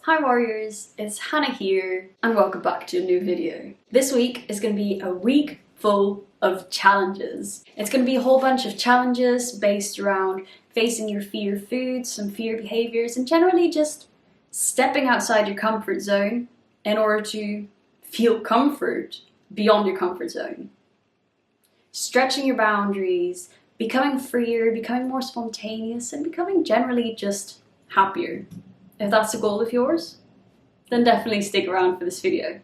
Hi warriors, it's Hannah here and welcome back to a new video. This week is going to be a week full of challenges. It's going to be a whole bunch of challenges based around facing your fear foods, some fear behaviors, and generally just stepping outside your comfort zone in order to feel comfort beyond your comfort zone. Stretching your boundaries, becoming freer, becoming more spontaneous, and becoming generally just happier. If that's a goal of yours, then definitely stick around for this video.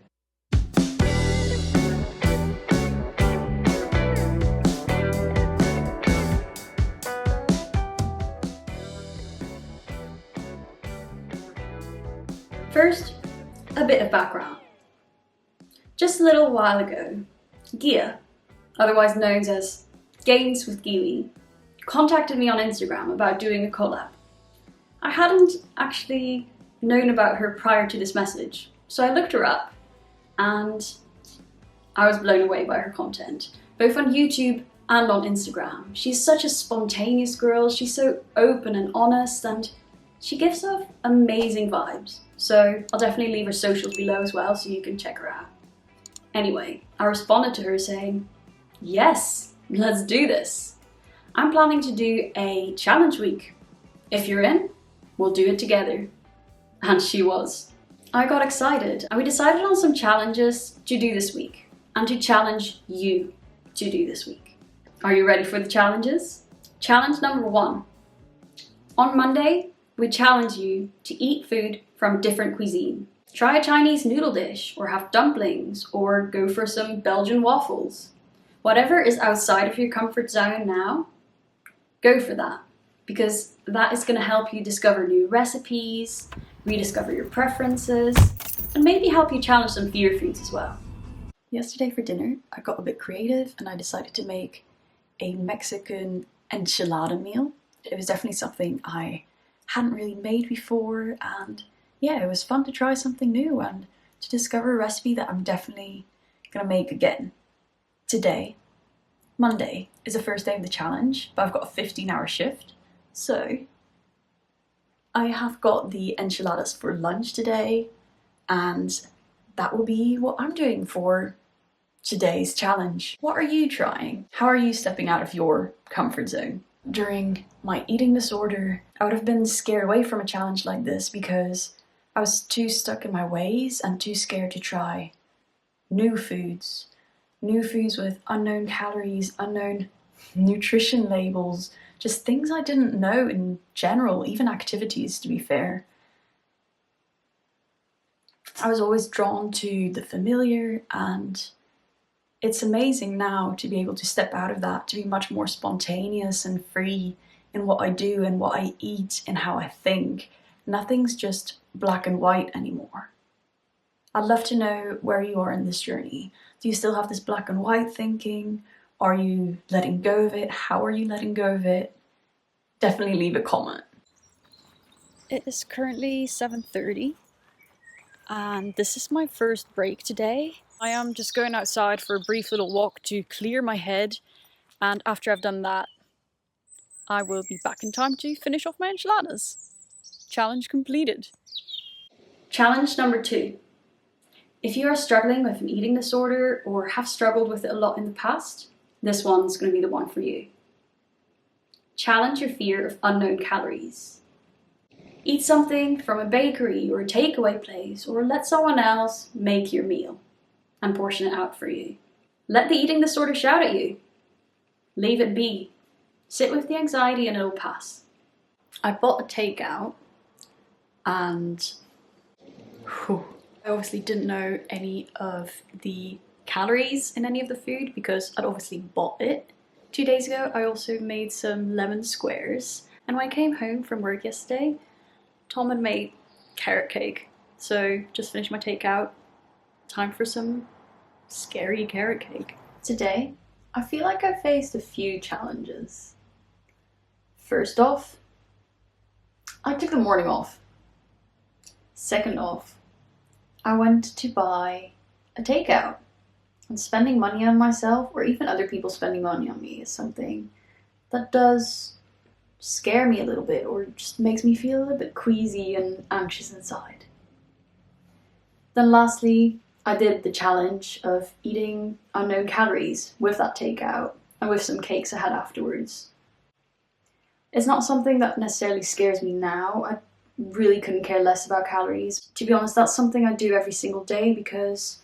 First, a bit of background. Just a little while ago, Gia, otherwise known as Gains with Giwi, contacted me on Instagram about doing a collab. I hadn't actually known about her prior to this message, so I looked her up and I was blown away by her content, both on YouTube and on Instagram. She's such a spontaneous girl, she's so open and honest, and she gives off amazing vibes. So I'll definitely leave her socials below as well so you can check her out. Anyway, I responded to her saying, yes, let's do this. I'm planning to do a challenge week. If you're in, we'll do it together. And she was. I got excited and we decided on some challenges to do this week and to challenge you to do this week. Are you ready for the challenges? Challenge number 1. On Monday, we challenge you to eat food from different cuisine. Try a Chinese noodle dish, or have dumplings, or go for some Belgian waffles. Whatever is outside of your comfort zone now, go for that. Because that is going to help you discover new recipes, rediscover your preferences, and maybe help you challenge some fear foods as well. Yesterday for dinner, I got a bit creative and I decided to make a Mexican enchilada meal. It was definitely something I hadn't really made before, and yeah, it was fun to try something new and to discover a recipe that I'm definitely going to make again. Today, Monday, is the first day of the challenge, but I've got a 15-hour shift. So, I have got the enchiladas for lunch today, and that will be what I'm doing for today's challenge. What are you trying? How are you stepping out of your comfort zone? During my eating disorder, I would have been scared away from a challenge like this because I was too stuck in my ways and too scared to try new foods with unknown calories, unknown nutrition labels, just things I didn't know in general, even activities to be fair. I was always drawn to the familiar, and it's amazing now to be able to step out of that, to be much more spontaneous and free in what I do and what I eat and how I think. Nothing's just black and white anymore. I'd love to know where you are in this journey. Do you still have this black and white thinking? Are you letting go of it? How are you letting go of it? Definitely leave a comment. It is currently 7:30 and this is my first break today. I am just going outside for a brief little walk to clear my head, and after I've done that, I will be back in time to finish off my enchiladas. Challenge completed. Challenge number 2. If you are struggling with an eating disorder or have struggled with it a lot in the past, this one's going to be the one for you. Challenge your fear of unknown calories. Eat something from a bakery or a takeaway place, or let someone else make your meal and portion it out for you. Let the eating disorder shout at you. Leave it be. Sit with the anxiety and it'll pass. I bought a takeout and I obviously didn't know any of the calories in any of the food because I'd obviously bought it 2 days ago. I also made some lemon squares, and when I came home from work yesterday, Tom had made carrot cake. So just finished my takeout. Time for some scary carrot cake. Today, I feel like I faced a few challenges. First off, I took the morning off. Second off, I went to buy a takeout. And spending money on myself, or even other people spending money on me, is something that does scare me a little bit, or just makes me feel a little bit queasy and anxious inside. Then lastly, I did the challenge of eating unknown calories with that takeout and with some cakes I had afterwards. It's not something that necessarily scares me now. I really couldn't care less about calories. To be honest, that's something I do every single day because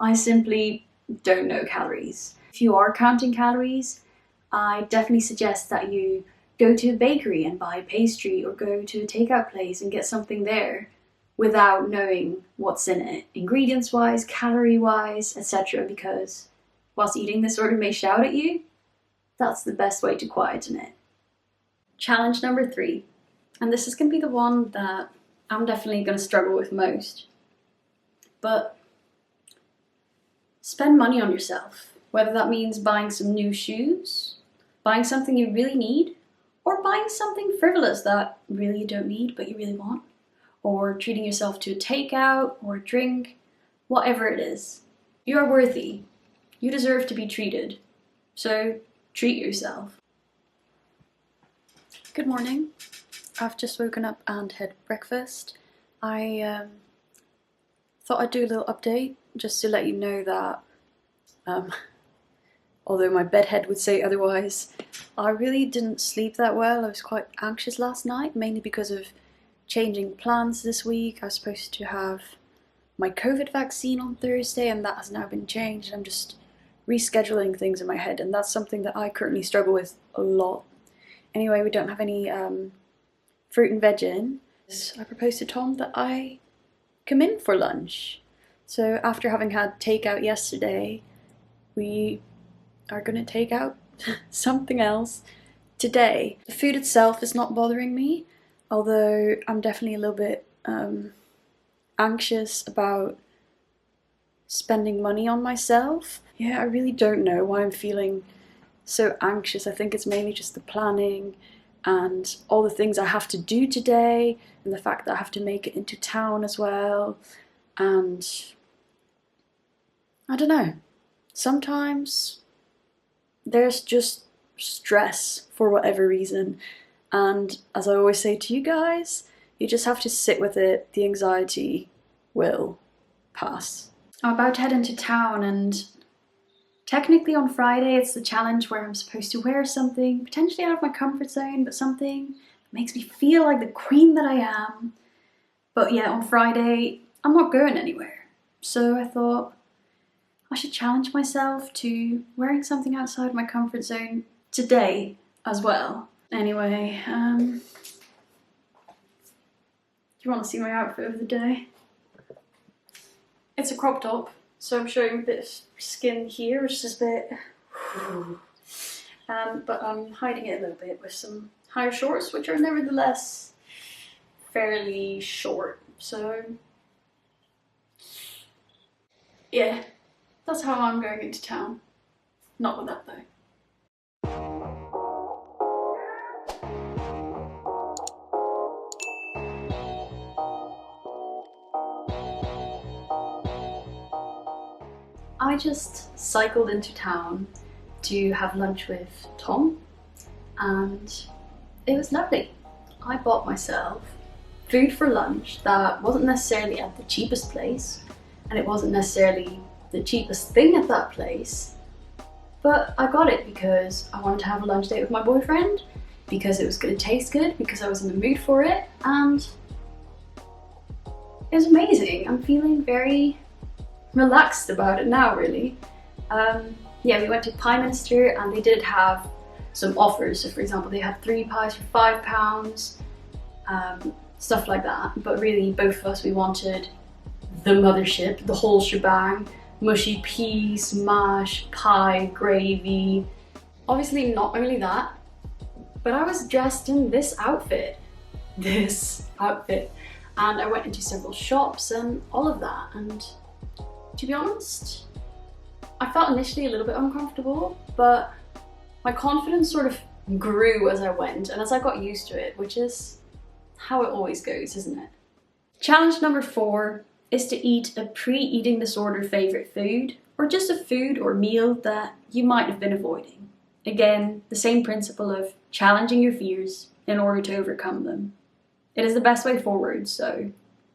I simply don't know calories. If you are counting calories, I definitely suggest that you go to a bakery and buy a pastry or go to a takeout place and get something there without knowing what's in it, ingredients wise, calorie wise, etc. Because whilst eating disorder may shout at you, that's the best way to quieten it. Challenge number 3, and this is going to be the one that I'm definitely going to struggle with most. But spend money on yourself, whether that means buying some new shoes, buying something you really need, or buying something frivolous that really you don't need but you really want, or treating yourself to a takeout or a drink, whatever it is. You are worthy. You deserve to be treated. So treat yourself. Good morning. I've just woken up and had breakfast. I thought I'd do a little update just to let you know that although my bedhead would say otherwise, I really didn't sleep that well. I was quite anxious last night, mainly because of changing plans this week. I was supposed to have my COVID vaccine on Thursday and that has now been changed. I'm just rescheduling things in my head, and that's something that I currently struggle with a lot. Anyway, we don't have any fruit and veg in. I proposed to Tom that I come in for lunch. So after having had takeout yesterday, we are going to take out something else today. The food itself is not bothering me, although I'm definitely a little bit anxious about spending money on myself. Yeah, I really don't know why I'm feeling so anxious. I think it's mainly just the planning and all the things I have to do today, and the fact that I have to make it into town as well. And I don't know, sometimes there's just stress for whatever reason, and as I always say to you guys, you just have to sit with it. The anxiety will pass. I'm about to head into town, and technically on Friday it's the challenge where I'm supposed to wear something potentially out of my comfort zone, but something that makes me feel like the queen that I am. But yeah, on Friday I'm not going anywhere, so I thought I should challenge myself to wearing something outside my comfort zone today as well. Anyway, do you want to see my outfit of the day? It's a crop top, so I'm showing a bit of skin here, which is a bit... but I'm hiding it a little bit with some higher shorts, which are nevertheless fairly short. So yeah, that's how I'm going into town. Not with that though. I just cycled into town to have lunch with Tom, and it was lovely. I bought myself food for lunch that wasn't necessarily at the cheapest place, and it wasn't necessarily the cheapest thing at that place, but I got it because I wanted to have a lunch date with my boyfriend, because it was going to taste good, because I was in the mood for it, and it was amazing. I'm feeling very relaxed about it now, really. Yeah, we went to Pie Minister and they did have some offers. So for example, they had 3 pies for £5, stuff like that. But really, both of us, we wanted the mothership, the whole shebang. Mushy peas, mash, pie, gravy. Obviously not only that, but I was dressed in this outfit. And I went into several shops and all of that, and to be honest, I felt initially a little bit uncomfortable, but my confidence sort of grew as I went and as I got used to it, which is how it always goes, isn't it? Challenge number 4 is to eat a pre-eating disorder favourite food, or just a food or meal that you might have been avoiding. Again, the same principle of challenging your fears in order to overcome them. It is the best way forward, so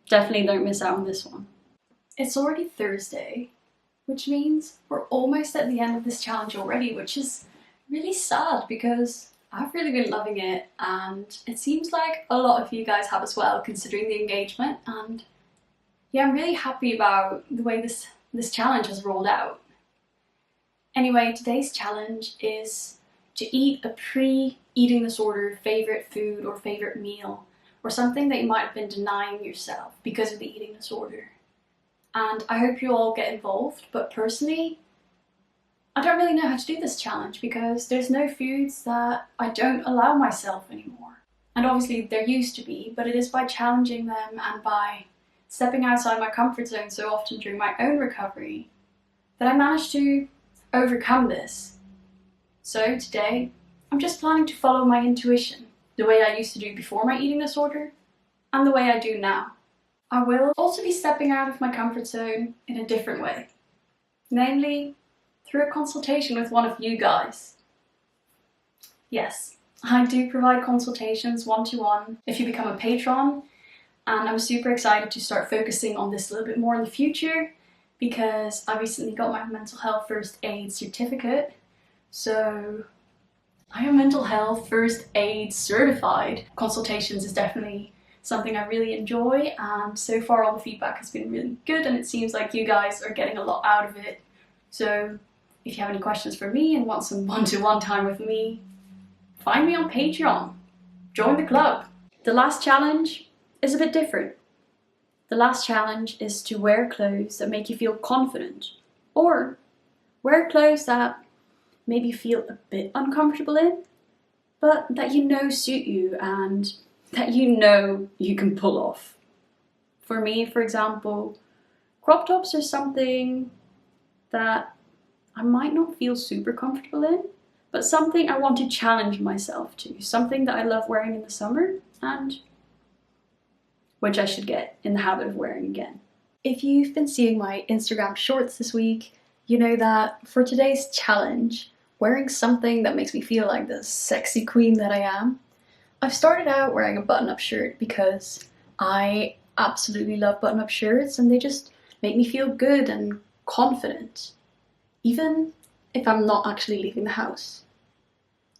definitely don't miss out on this one. It's already Thursday, which means we're almost at the end of this challenge already, which is really sad because I've really been loving it and it seems like a lot of you guys have as well, considering the engagement. And yeah, I'm really happy about the way this challenge has rolled out. Anyway, today's challenge is to eat a pre-eating disorder favorite food or favorite meal, or something that you might have been denying yourself because of the eating disorder. And I hope you all get involved, but personally, I don't really know how to do this challenge because there's no foods that I don't allow myself anymore. And obviously there used to be, but it is by challenging them and by stepping outside my comfort zone so often during my own recovery that I managed to overcome this. So today, I'm just planning to follow my intuition, the way I used to do before my eating disorder, and the way I do now. I will also be stepping out of my comfort zone in a different way, namely through a consultation with one of you guys. Yes, I do provide consultations one-to-one if you become a patron, and I'm super excited to start focusing on this a little bit more in the future because I recently got my mental health first aid certificate. So I am mental health first aid certified. Consultations is definitely something I really enjoy, and so far all the feedback has been really good and it seems like you guys are getting a lot out of it. So if you have any questions for me and want some one-to-one time with me, find me on Patreon. Join the club. The last challenge is a bit different. The last challenge is to wear clothes that make you feel confident, or wear clothes that maybe you feel a bit uncomfortable in, but that you know suit you and that you know you can pull off. For me, for example, crop tops are something that I might not feel super comfortable in, but something I want to challenge myself to, something that I love wearing in the summer and which I should get in the habit of wearing again. If you've been seeing my Instagram shorts this week, you know that for today's challenge, wearing something that makes me feel like the sexy queen that I am, I've started out wearing a button-up shirt because I absolutely love button-up shirts and they just make me feel good and confident, even if I'm not actually leaving the house.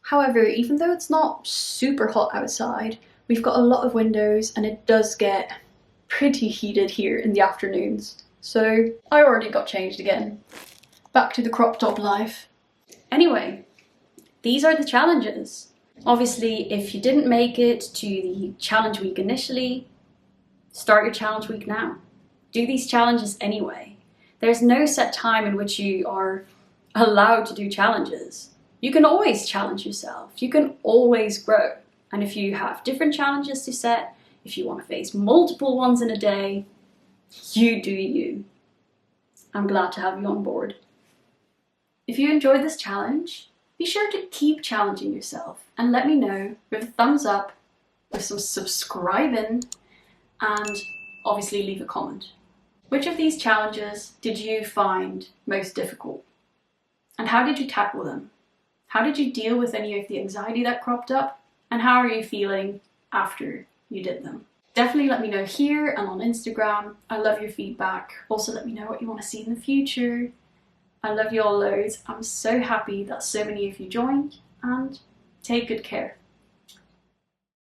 However, even though it's not super hot outside, we've got a lot of windows and it does get pretty heated here in the afternoons. So I already got changed again. Back to the crop top life. Anyway, these are the challenges. Obviously, if you didn't make it to the challenge week initially, start your challenge week now. Do these challenges anyway. There's no set time in which you are allowed to do challenges. You can always challenge yourself. You can always grow. And if you have different challenges to set, if you want to face multiple ones in a day, you do you. I'm glad to have you on board. If you enjoyed this challenge, be sure to keep challenging yourself and let me know with a thumbs up, with some subscribing, and obviously leave a comment. Which of these challenges did you find most difficult? And how did you tackle them? How did you deal with any of the anxiety that cropped up? And how are you feeling after you did them? Definitely let me know here and on Instagram. I love your feedback. Also let me know what you want to see in the future. I love you all loads. I'm so happy that so many of you joined, and take good care.